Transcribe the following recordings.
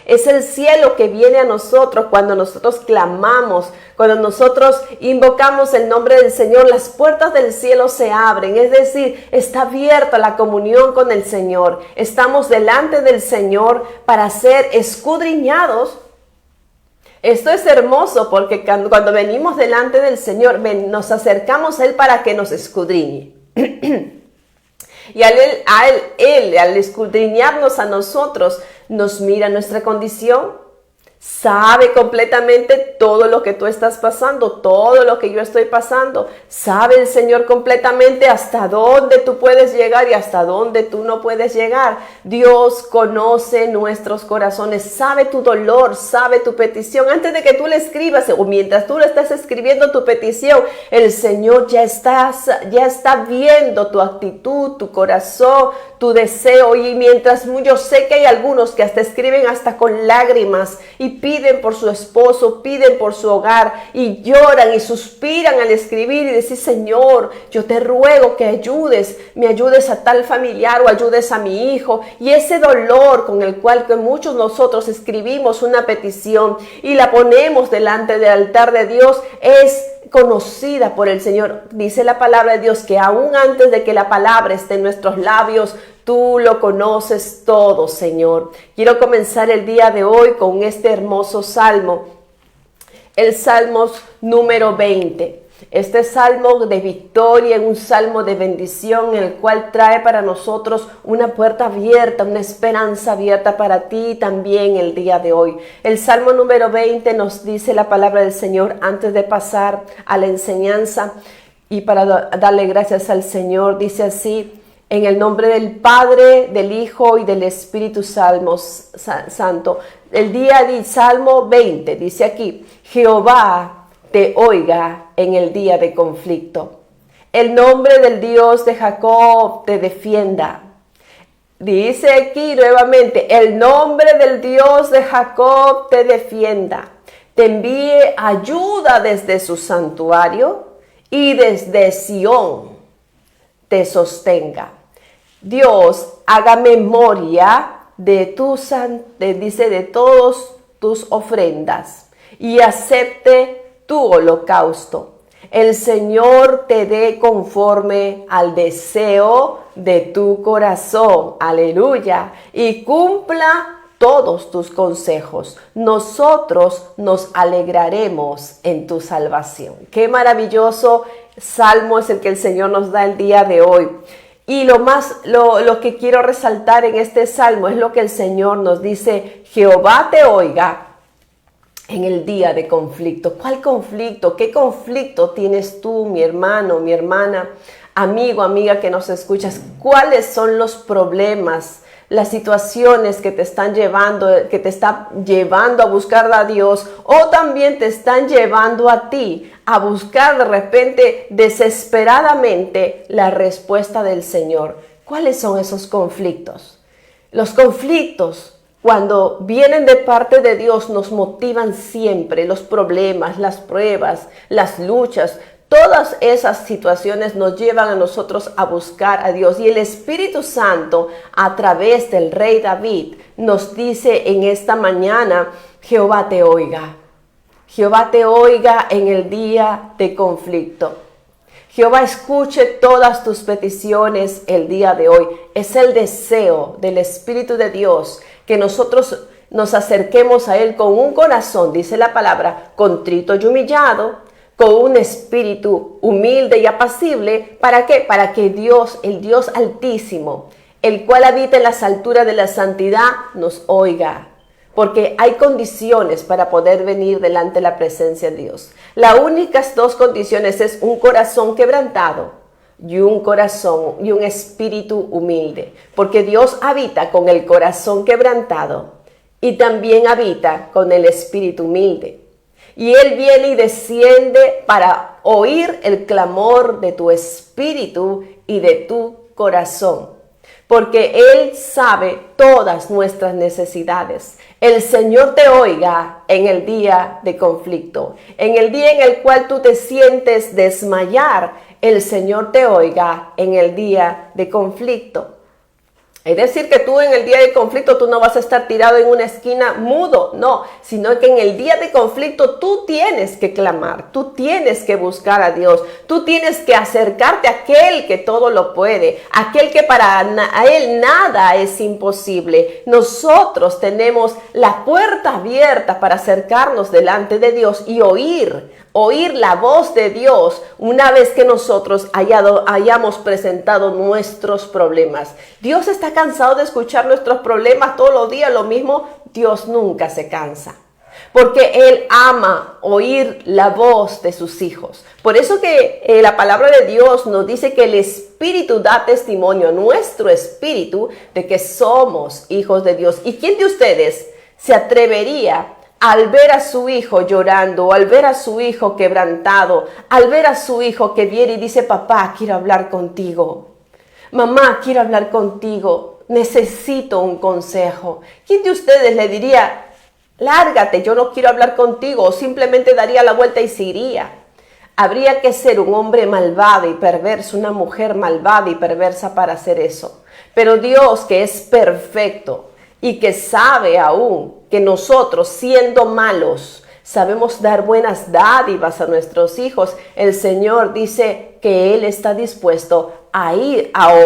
Es el cielo que viene a nosotros cuando nosotros clamamos, cuando nosotros invocamos el nombre del Señor. Las puertas del cielo se abren, es decir, está abierta la comunión con el Señor. Estamos delante del Señor para ser escudriñados. Esto es hermoso porque cuando venimos delante del Señor, nos acercamos a Él para que nos escudriñe. Y al escudriñarnos a nosotros, nos mira nuestra condición, sabe completamente todo lo que tú estás pasando, todo lo que yo estoy pasando. Sabe el Señor completamente hasta dónde tú puedes llegar y hasta dónde tú no puedes llegar. Dios conoce nuestros corazones, sabe tu dolor, sabe tu petición. Antes de que tú le escribas o mientras tú le estás escribiendo tu petición, el Señor ya está viendo tu actitud, tu corazón, tu deseo. Y mientras yo sé que hay algunos que hasta escriben hasta con lágrimas y piden por su esposo, piden por su hogar y lloran y suspiran al escribir y decir: Señor, yo te ruego que me ayudes a tal familiar o ayudes a mi hijo. Y ese dolor con el cual que muchos nosotros escribimos una petición y la ponemos delante del altar de Dios es conocida por el Señor. Dice la palabra de Dios que aún antes de que la palabra esté en nuestros labios, tú lo conoces todo, Señor. Quiero comenzar el día de hoy con este hermoso salmo, el Salmo número 20. Este salmo de victoria, un salmo de bendición, el cual trae para nosotros una puerta abierta, una esperanza abierta para ti también el día de hoy. El salmo número 20 nos dice la palabra del Señor antes de pasar a la enseñanza y para darle gracias al Señor. Dice así: en el nombre del Padre, del Hijo y del Espíritu Santo. El día del Salmo 20 dice aquí: Jehová te oiga en el día de conflicto. El nombre del Dios de Jacob te defienda. Dice aquí nuevamente: el nombre del Dios de Jacob te defienda. Te envíe ayuda desde su santuario y desde Sión te sostenga. Dios haga memoria de todos tus ofrendas y acepte tu holocausto. El Señor te dé conforme al deseo de tu corazón. Aleluya. Y cumpla todos tus consejos. Nosotros nos alegraremos en tu salvación. Qué maravilloso salmo es el que el Señor nos da el día de hoy. Y lo que quiero resaltar en este salmo es lo que el Señor nos dice: Jehová te oiga en el día de conflicto. ¿Cuál conflicto? ¿Qué conflicto tienes tú, mi hermano, mi hermana, amigo, amiga que nos escuchas? ¿Cuáles son los problemas, las situaciones que te están llevando a buscar a Dios, o también te están llevando a ti a buscar de repente desesperadamente la respuesta del Señor? ¿Cuáles son esos conflictos? Los conflictos, cuando vienen de parte de Dios, nos motivan siempre. Los problemas, las pruebas, las luchas, todas esas situaciones nos llevan a nosotros a buscar a Dios. Y el Espíritu Santo, a través del rey David, nos dice en esta mañana: Jehová te oiga. Jehová te oiga en el día de conflicto. Jehová escuche todas tus peticiones el día de hoy. Es el deseo del Espíritu de Dios que nosotros nos acerquemos a Él con un corazón, dice la palabra, contrito y humillado, con un espíritu humilde y apacible. ¿Para qué? Para que Dios, el Dios Altísimo, el cual habita en las alturas de la santidad, nos oiga. Porque hay condiciones para poder venir delante de la presencia de Dios. Las únicas dos condiciones es un corazón quebrantado y un espíritu humilde. Porque Dios habita con el corazón quebrantado y también habita con el espíritu humilde. Y Él viene y desciende para oír el clamor de tu espíritu y de tu corazón. Porque Él sabe todas nuestras necesidades. El Señor te oiga en el día de conflicto. En el día en el cual tú te sientes desmayar, el Señor te oiga en el día de conflicto. Es decir, que tú en el día de conflicto tú no vas a estar tirado en una esquina mudo, no, sino que en el día de conflicto tú tienes que clamar, tú tienes que buscar a Dios, tú tienes que acercarte a aquel que todo lo puede, aquel que para él nada es imposible. Nosotros tenemos la puerta abierta para acercarnos delante de Dios y oír la voz de Dios una vez que nosotros hayamos presentado nuestros problemas. Dios está cansado de escuchar nuestros problemas todos los días, lo mismo, Dios nunca se cansa. Porque Él ama oír la voz de sus hijos. Por eso que la palabra de Dios nos dice que el Espíritu da testimonio, nuestro espíritu, de que somos hijos de Dios. ¿Y quién de ustedes se atrevería al ver a su hijo llorando, al ver a su hijo quebrantado, al ver a su hijo que viene y dice, papá, quiero hablar contigo, mamá, quiero hablar contigo, necesito un consejo? ¿Quién de ustedes le diría, lárgate, yo no quiero hablar contigo, o simplemente daría la vuelta y se iría? Habría que ser un hombre malvado y perverso, una mujer malvada y perversa para hacer eso. Pero Dios, que es perfecto y que sabe aún que nosotros, siendo malos, sabemos dar buenas dádivas a nuestros hijos, el Señor dice que Él está dispuesto a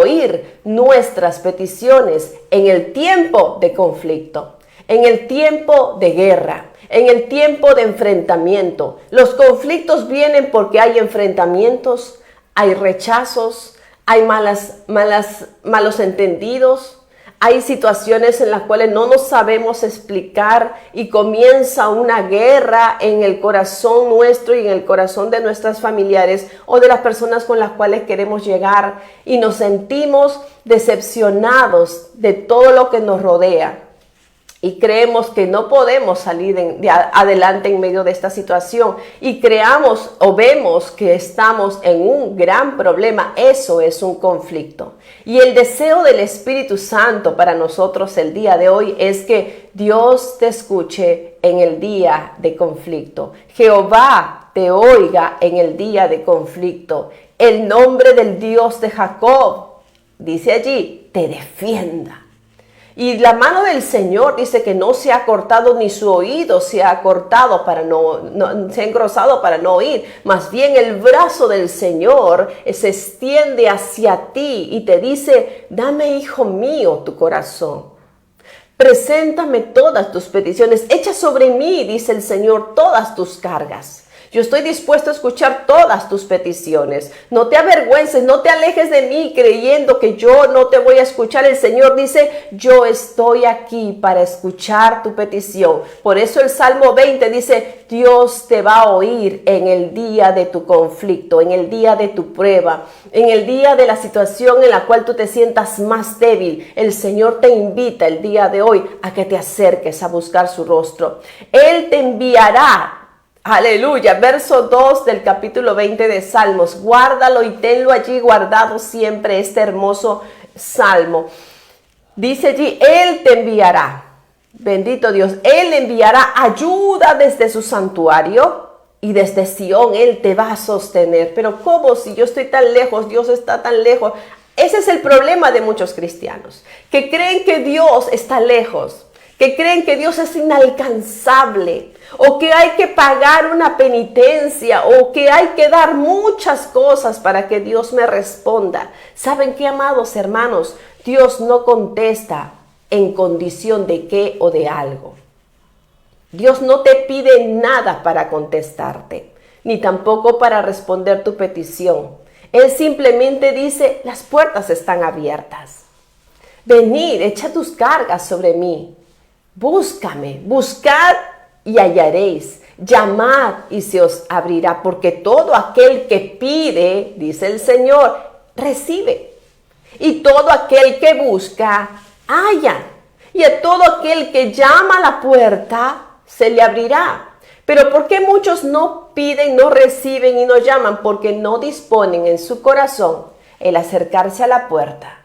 oír nuestras peticiones en el tiempo de conflicto, en el tiempo de guerra, en el tiempo de enfrentamiento. Los conflictos vienen porque hay enfrentamientos, hay rechazos, hay malos entendidos. Hay situaciones en las cuales no nos sabemos explicar y comienza una guerra en el corazón nuestro y en el corazón de nuestras familiares o de las personas con las cuales queremos llegar, y nos sentimos decepcionados de todo lo que nos rodea. Y creemos que no podemos salir adelante en medio de esta situación. Y creamos o vemos que estamos en un gran problema. Eso es un conflicto. Y el deseo del Espíritu Santo para nosotros el día de hoy es que Dios te escuche en el día de conflicto. Jehová te oiga en el día de conflicto. El nombre del Dios de Jacob, dice allí, te defienda. Y la mano del Señor dice que no se ha cortado, ni su oído se ha cortado se ha engrosado para no oír. Más bien el brazo del Señor se extiende hacia ti y te dice, dame, hijo mío, tu corazón. Preséntame todas tus peticiones. Echa sobre mí, dice el Señor, todas tus cargas. Yo estoy dispuesto a escuchar todas tus peticiones. No te avergüences, no te alejes de mí creyendo que yo no te voy a escuchar. El Señor dice, yo estoy aquí para escuchar tu petición. Por eso el Salmo 20 dice, Dios te va a oír en el día de tu conflicto, en el día de tu prueba, en el día de la situación en la cual tú te sientas más débil. El Señor te invita el día de hoy a que te acerques a buscar su rostro. Él te enviará. Aleluya, verso 2 del capítulo 20 de Salmos. Guárdalo y tenlo allí guardado siempre, este hermoso salmo. Dice allí, Él te enviará. Bendito Dios, Él enviará ayuda desde su santuario y desde Sión Él te va a sostener. Pero ¿cómo? Si yo estoy tan lejos, Dios está tan lejos. Ese es el problema de muchos cristianos, que creen que Dios está lejos, que creen que Dios es inalcanzable, o que hay que pagar una penitencia, o que hay que dar muchas cosas para que Dios me responda. ¿Saben qué, amados hermanos? Dios no contesta en condición de qué o de algo. Dios no te pide nada para contestarte, ni tampoco para responder tu petición. Él simplemente dice, las puertas están abiertas. Venid, echa tus cargas sobre mí. Búscame, buscad y hallaréis, llamad y se os abrirá, porque todo aquel que pide, dice el Señor, recibe, y todo aquel que busca, halla, y a todo aquel que llama a la puerta, se le abrirá. Pero ¿por qué muchos no piden, no reciben y no llaman? Porque no disponen en su corazón el acercarse a la puerta,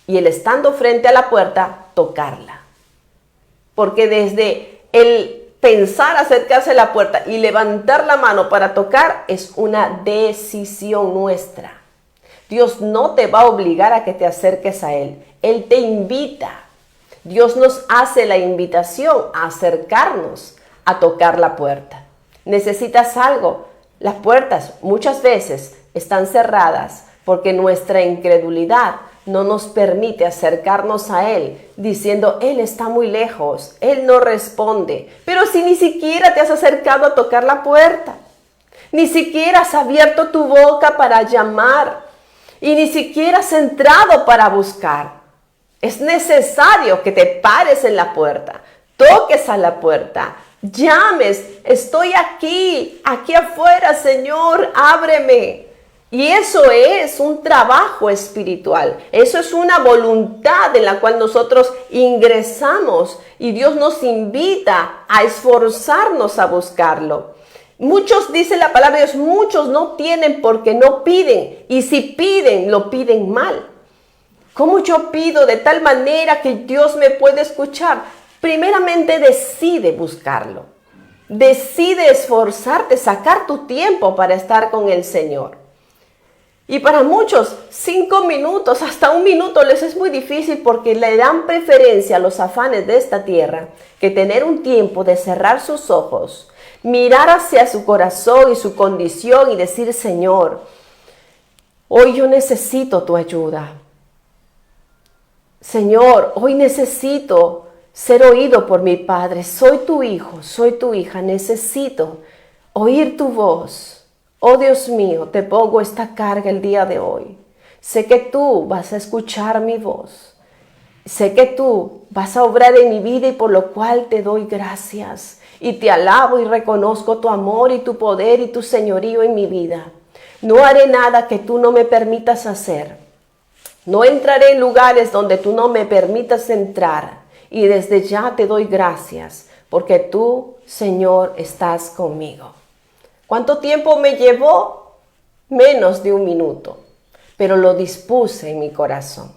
y el estando frente a la puerta, tocarla. Porque desde el pensar acercarse a la puerta y levantar la mano para tocar es una decisión nuestra. Dios no te va a obligar a que te acerques a Él. Él te invita. Dios nos hace la invitación a acercarnos, a tocar la puerta. ¿Necesitas algo? Las puertas muchas veces están cerradas porque nuestra incredulidad no nos permite acercarnos a Él, diciendo, Él está muy lejos, Él no responde. Pero si ni siquiera te has acercado a tocar la puerta, ni siquiera has abierto tu boca para llamar, y ni siquiera has entrado para buscar, es necesario que te pares en la puerta, toques a la puerta, llames, estoy aquí afuera, Señor, ábreme. Y eso es un trabajo espiritual, eso es una voluntad en la cual nosotros ingresamos y Dios nos invita a esforzarnos a buscarlo. Muchos, dice la palabra de Dios, muchos no tienen porque no piden, y si piden, lo piden mal. ¿Cómo yo pido de tal manera que Dios me puede escuchar? Primeramente decide buscarlo, decide esforzarte, sacar tu tiempo para estar con el Señor. Y para muchos, 5 minutos, hasta 1 minuto les es muy difícil porque le dan preferencia a los afanes de esta tierra que tener un tiempo de cerrar sus ojos, mirar hacia su corazón y su condición y decir, Señor, hoy yo necesito tu ayuda. Señor, hoy necesito ser oído por mi Padre. Soy tu hijo, soy tu hija, necesito oír tu voz. Oh Dios mío, te pongo esta carga el día de hoy. Sé que tú vas a escuchar mi voz. Sé que tú vas a obrar en mi vida y por lo cual te doy gracias. Y te alabo y reconozco tu amor y tu poder y tu señorío en mi vida. No haré nada que tú no me permitas hacer. No entraré en lugares donde tú no me permitas entrar. Y desde ya te doy gracias porque tú, Señor, estás conmigo. ¿Cuánto tiempo me llevó? Menos de 1 minuto, pero lo dispuse en mi corazón.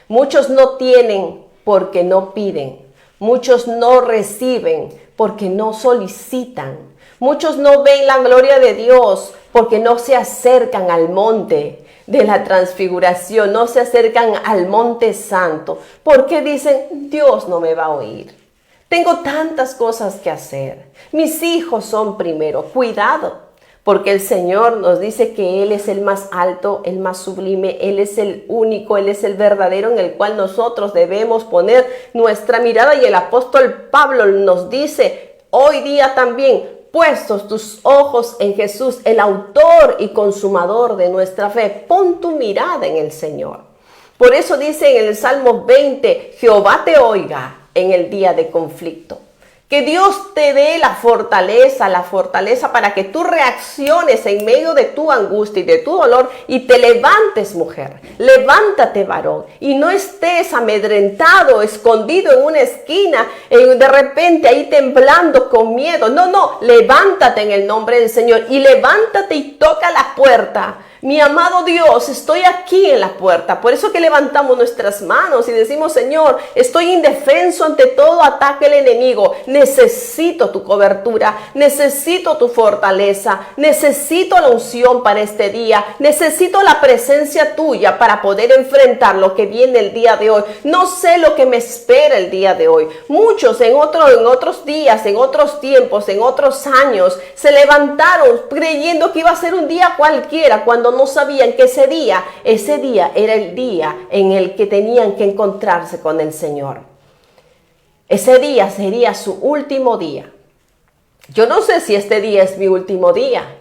Muchos no tienen porque no piden. Muchos no reciben porque no solicitan. Muchos no ven la gloria de Dios porque no se acercan al monte de la transfiguración, no se acercan al monte santo, porque dicen, Dios no me va a oír. Tengo tantas cosas que hacer. Mis hijos son primero. Cuidado, porque el Señor nos dice que Él es el más alto, el más sublime. Él es el único, Él es el verdadero en el cual nosotros debemos poner nuestra mirada. Y el apóstol Pablo nos dice hoy día también, puestos tus ojos en Jesús, el autor y consumador de nuestra fe. Pon tu mirada en el Señor. Por eso dice en el Salmo 20, Jehová te oiga en el día de conflicto. Que Dios te dé la fortaleza para que tú reacciones en medio de tu angustia y de tu dolor y te levantes, mujer. Levántate, varón, y no estés amedrentado, escondido en una esquina, de repente ahí temblando con miedo. No, levántate en el nombre del Señor y levántate y toca la puerta. Mi amado Dios, estoy aquí en la puerta. Por eso que levantamos nuestras manos y decimos, Señor, estoy indefenso ante todo ataque del enemigo. Necesito tu cobertura, necesito tu fortaleza, necesito la unción para este día, necesito la presencia tuya para poder enfrentar lo que viene el día de hoy. No sé lo que me espera el día de hoy. Muchos en otros días, en otros tiempos, en otros años, se levantaron creyendo que iba a ser un día cualquiera, cuando no sabían que ese día era el día en el que tenían que encontrarse con el Señor. Ese día sería su último día. Yo no sé si este día es mi último día,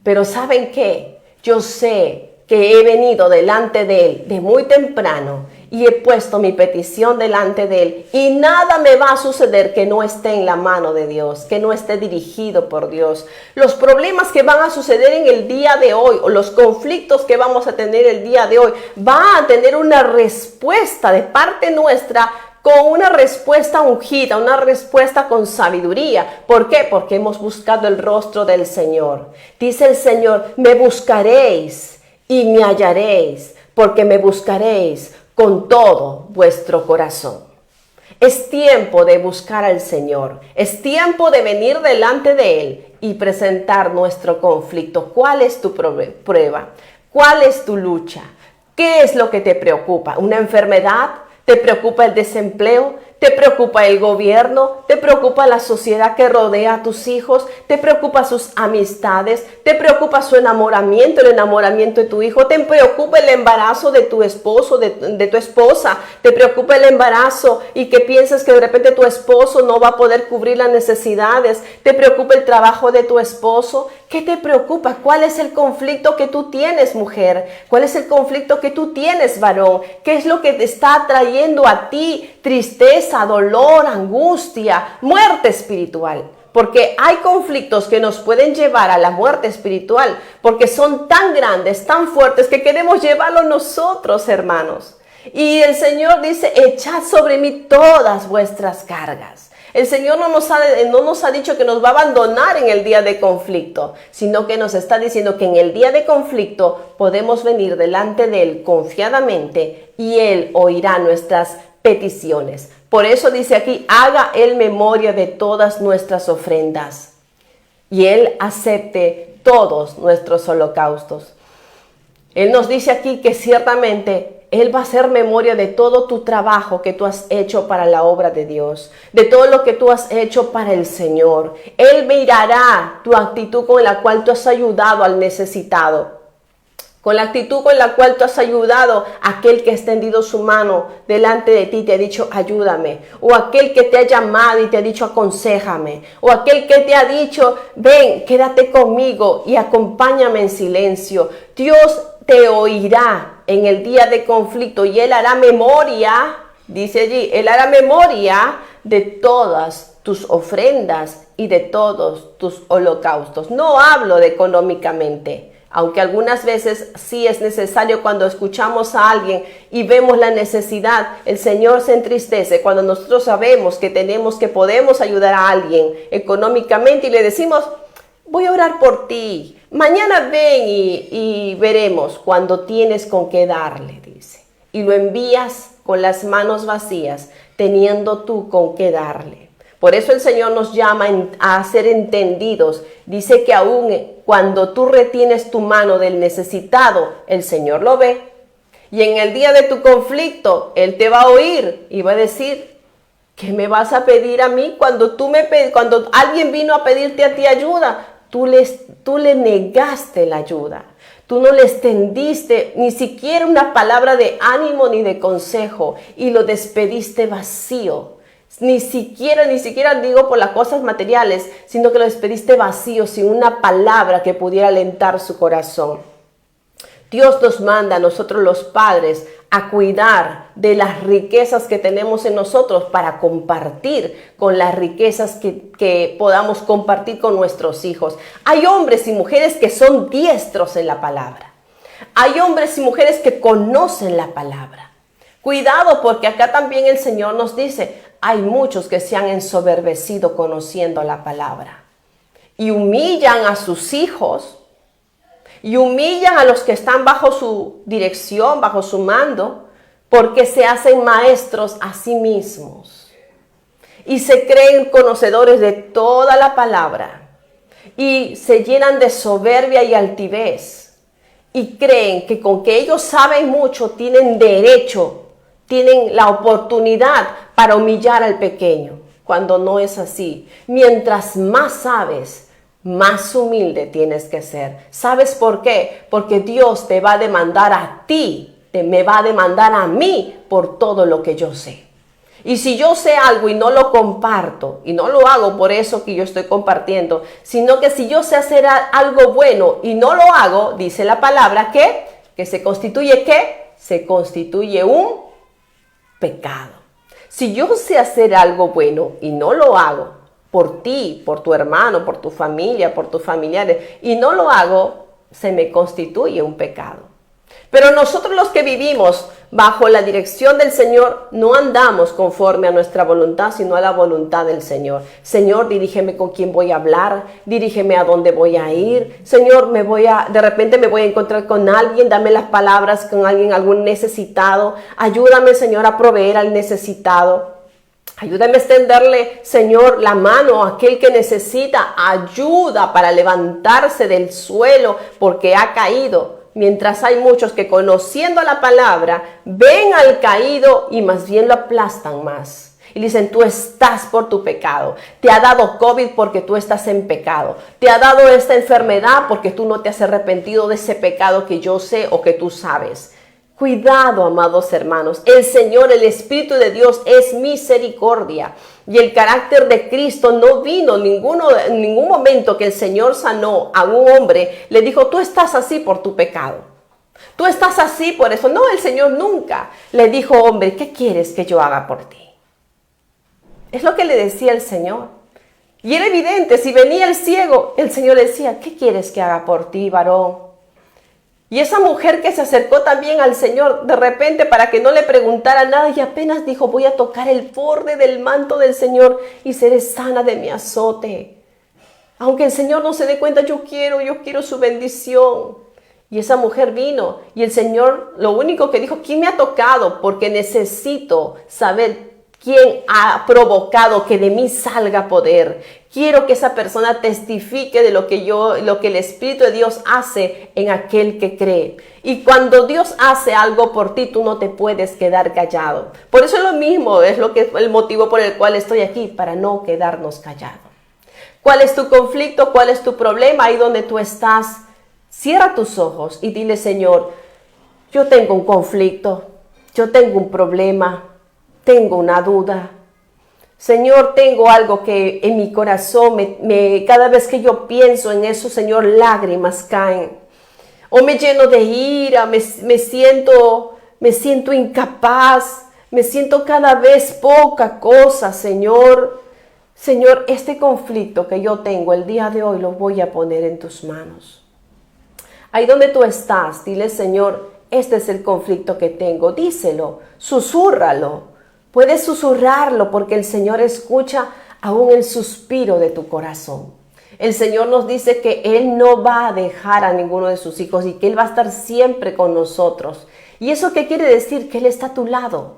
pero ¿saben qué? Yo sé que he venido delante de Él de muy temprano y he puesto mi petición delante de Él, y nada me va a suceder que no esté en la mano de Dios, que no esté dirigido por Dios. Los problemas que van a suceder en el día de hoy, o los conflictos que vamos a tener el día de hoy, va a tener una respuesta de parte nuestra, con una respuesta ungida, una respuesta con sabiduría. ¿Por qué? Porque hemos buscado el rostro del Señor. Dice el Señor, me buscaréis y me hallaréis, porque me buscaréis con todo vuestro corazón. Es tiempo de buscar al Señor. Es tiempo de venir delante de Él y presentar nuestro conflicto. ¿Cuál es tu prueba? ¿Cuál es tu lucha? ¿Qué es lo que te preocupa? ¿Una enfermedad? ¿Te preocupa el desempleo? ¿Te preocupa el gobierno? ¿Te preocupa la sociedad que rodea a tus hijos? ¿Te preocupa sus amistades? ¿Te preocupa su enamoramiento, el enamoramiento de tu hijo? ¿Te preocupa el embarazo de tu esposo, de tu esposa? ¿Te preocupa el embarazo y que piensas que de repente tu esposo no va a poder cubrir las necesidades? ¿Te preocupa el trabajo de tu esposo? ¿Qué te preocupa? ¿Cuál es el conflicto que tú tienes, mujer? ¿Cuál es el conflicto que tú tienes, varón? ¿Qué es lo que te está trayendo a ti tristeza, dolor, angustia, muerte espiritual? Porque hay conflictos que nos pueden llevar a la muerte espiritual, porque son tan grandes, tan fuertes, que queremos llevarlo nosotros, hermanos. Y el Señor dice, echad sobre mí todas vuestras cargas. El Señor no nos ha dicho que nos va a abandonar en el día de conflicto, sino que nos está diciendo que en el día de conflicto podemos venir delante de Él confiadamente y Él oirá nuestras peticiones. Por eso dice aquí, haga Él memoria de todas nuestras ofrendas y Él acepte todos nuestros holocaustos. Él nos dice aquí que ciertamente Él va a hacer memoria de todo tu trabajo que tú has hecho para la obra de Dios, de todo lo que tú has hecho para el Señor. Él mirará tu actitud con la cual tú has ayudado al necesitado, con la actitud con la cual tú has ayudado a aquel que ha extendido su mano delante de ti y te ha dicho ayúdame, o aquel que te ha llamado y te ha dicho aconséjame, o aquel que te ha dicho ven, quédate conmigo y acompáñame en silencio. Dios te oirá en el día de conflicto y Él hará memoria, dice allí, Él hará memoria de todas tus ofrendas y de todos tus holocaustos. No hablo de económicamente, aunque algunas veces sí es necesario cuando escuchamos a alguien y vemos la necesidad. El Señor se entristece cuando nosotros sabemos que podemos ayudar a alguien económicamente y le decimos, voy a orar por ti. Mañana ven y veremos cuando tienes con qué darle, dice. Y lo envías con las manos vacías, teniendo tú con qué darle. Por eso el Señor nos llama a ser entendidos. Dice que aún cuando tú retienes tu mano del necesitado, el Señor lo ve. Y en el día de tu conflicto, Él te va a oír y va a decir, ¿qué me vas a pedir a mí? Cuando alguien vino a pedirte a ti ayuda, tú le negaste la ayuda. Tú no le extendiste ni siquiera una palabra de ánimo ni de consejo y lo despediste vacío. Ni siquiera digo por las cosas materiales, sino que lo despediste vacío sin una palabra que pudiera alentar su corazón. Dios nos manda a nosotros los padres a cuidar de las riquezas que tenemos en nosotros para compartir con las riquezas que podamos compartir con nuestros hijos. Hay hombres y mujeres que son diestros en la palabra. Hay hombres y mujeres que conocen la palabra. Cuidado, porque acá también el Señor nos dice, hay muchos que se han ensoberbecido conociendo la palabra y humillan a sus hijos y humillan a los que están bajo su dirección, bajo su mando, porque se hacen maestros a sí mismos y se creen conocedores de toda la palabra y se llenan de soberbia y altivez y creen que con que ellos saben mucho tienen derecho, tienen la oportunidad para humillar al pequeño, cuando no es así. Mientras más sabes, más humilde tienes que ser. ¿Sabes por qué? Porque Dios te va a demandar a ti, me va a demandar a mí por todo lo que yo sé. Y si yo sé algo y no lo comparto, y no lo hago por eso que yo estoy compartiendo, sino que si yo sé hacer algo bueno y no lo hago, dice la palabra que se constituye ¿qué? Se constituye un pecado. Si yo sé hacer algo bueno y no lo hago por ti, por tu hermano, por tu familia, por tus familiares, y no lo hago, se me constituye un pecado. Pero nosotros los que vivimos bajo la dirección del Señor no andamos conforme a nuestra voluntad, sino a la voluntad del Señor. Señor, dirígeme con quién voy a hablar, dirígeme a dónde voy a ir. Señor, de repente me voy a encontrar con alguien, dame las palabras con alguien, algún necesitado. Ayúdame, Señor, a proveer al necesitado. Ayúdame a extenderle, Señor, la mano a aquel que necesita ayuda para levantarse del suelo porque ha caído. mientras hay muchos que conociendo la palabra ven al caído y más bien lo aplastan más. Y dicen, tú estás por tu pecado. Te ha dado COVID porque tú estás en pecado. Te ha dado esta enfermedad porque tú no te has arrepentido de ese pecado que yo sé o que tú sabes. Cuidado, amados hermanos. El Señor, el Espíritu de Dios es misericordia. Y el carácter de Cristo no vino en ningún momento que el Señor sanó a un hombre. Le dijo, tú estás así por tu pecado. Tú estás así por eso. No, el Señor nunca le dijo, hombre, ¿qué quieres que yo haga por ti? Es lo que le decía el Señor. Y era evidente, si venía el ciego, el Señor decía, ¿qué quieres que haga por ti, varón? Y esa mujer que se acercó también al Señor de repente para que no le preguntara nada y apenas dijo, voy a tocar el borde del manto del Señor y seré sana de mi azote. Aunque el Señor no se dé cuenta, yo quiero su bendición. Y esa mujer vino y el Señor lo único que dijo, ¿quién me ha tocado? Porque necesito saber quién ha provocado que de mí salga poder. Quiero que esa persona testifique de lo que el Espíritu de Dios hace en aquel que cree. Y cuando Dios hace algo por ti, tú no te puedes quedar callado. Por eso es lo mismo, es el motivo por el cual estoy aquí, para no quedarnos callados. ¿Cuál es tu conflicto? ¿Cuál es tu problema? Ahí donde tú estás, cierra tus ojos y dile, Señor, yo tengo un conflicto, yo tengo un problema, tengo una duda. Señor, tengo algo que en mi corazón, cada vez que yo pienso en eso, Señor, lágrimas caen. O me lleno de ira, me siento incapaz, me siento cada vez poca cosa, Señor. Señor, este conflicto que yo tengo el día de hoy lo voy a poner en tus manos. Ahí donde tú estás, dile, Señor, este es el conflicto que tengo. Díselo, susúrralo. Puedes susurrarlo porque el Señor escucha aún el suspiro de tu corazón. El Señor nos dice que Él no va a dejar a ninguno de sus hijos y que Él va a estar siempre con nosotros. ¿Y eso qué quiere decir? Que Él está a tu lado.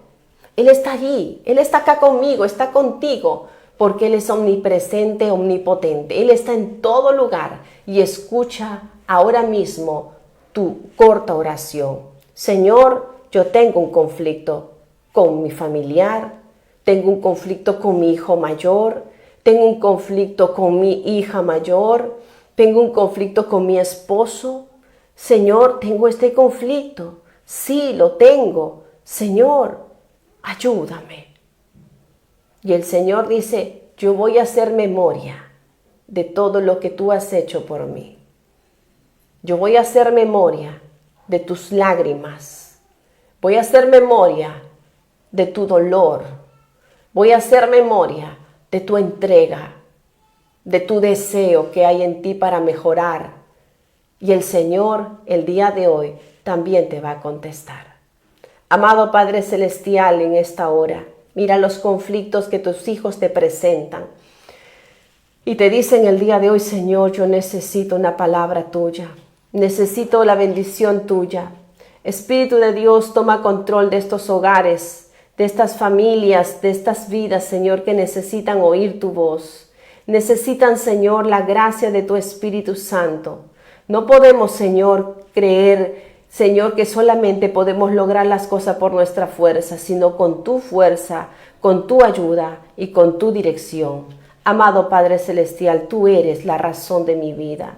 Él está allí. Él está acá conmigo, está contigo, porque Él es omnipresente, omnipotente. Él está en todo lugar y escucha ahora mismo tu corta oración. Señor, yo tengo un conflicto con mi familiar, tengo un conflicto con mi hijo mayor, tengo un conflicto con mi hija mayor, tengo un conflicto con mi esposo. Señor, tengo este conflicto. Sí, lo tengo. Señor, ayúdame. Y el Señor dice, yo voy a hacer memoria de todo lo que tú has hecho por mí. Yo voy a hacer memoria de tus lágrimas. Voy a hacer memoria de tu dolor. Voy a hacer memoria de tu entrega, de tu deseo que hay en ti para mejorar. Y el Señor, el día de hoy, también te va a contestar. Amado Padre Celestial, en esta hora, mira los conflictos que tus hijos te presentan. Y te dicen el día de hoy, Señor, yo necesito una palabra tuya. Necesito la bendición tuya. Espíritu de Dios, toma control de estos hogares, de estas familias, de estas vidas, Señor, que necesitan oír tu voz. Necesitan, Señor, la gracia de tu Espíritu Santo. No podemos, Señor, creer, Señor, que solamente podemos lograr las cosas por nuestra fuerza, sino con tu fuerza, con tu ayuda y con tu dirección. Amado Padre Celestial, tú eres la razón de mi vida.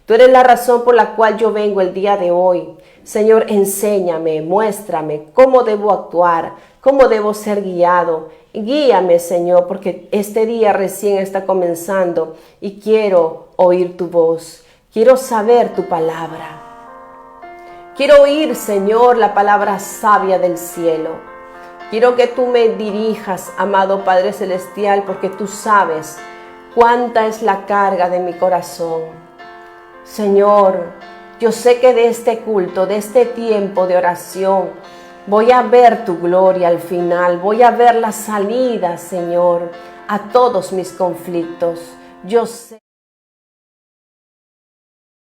Tú eres la razón por la cual yo vengo el día de hoy. Señor, enséñame, muéstrame cómo debo actuar, cómo debo ser guiado. Guíame, Señor, porque este día recién está comenzando y quiero oír tu voz. Quiero saber tu palabra. Quiero oír, Señor, la palabra sabia del cielo. Quiero que tú me dirijas, amado Padre Celestial, porque tú sabes cuánta es la carga de mi corazón. Señor, yo sé que de este culto, de este tiempo de oración, voy a ver tu gloria al final. Voy a ver la salida, Señor, a todos mis conflictos. Yo sé.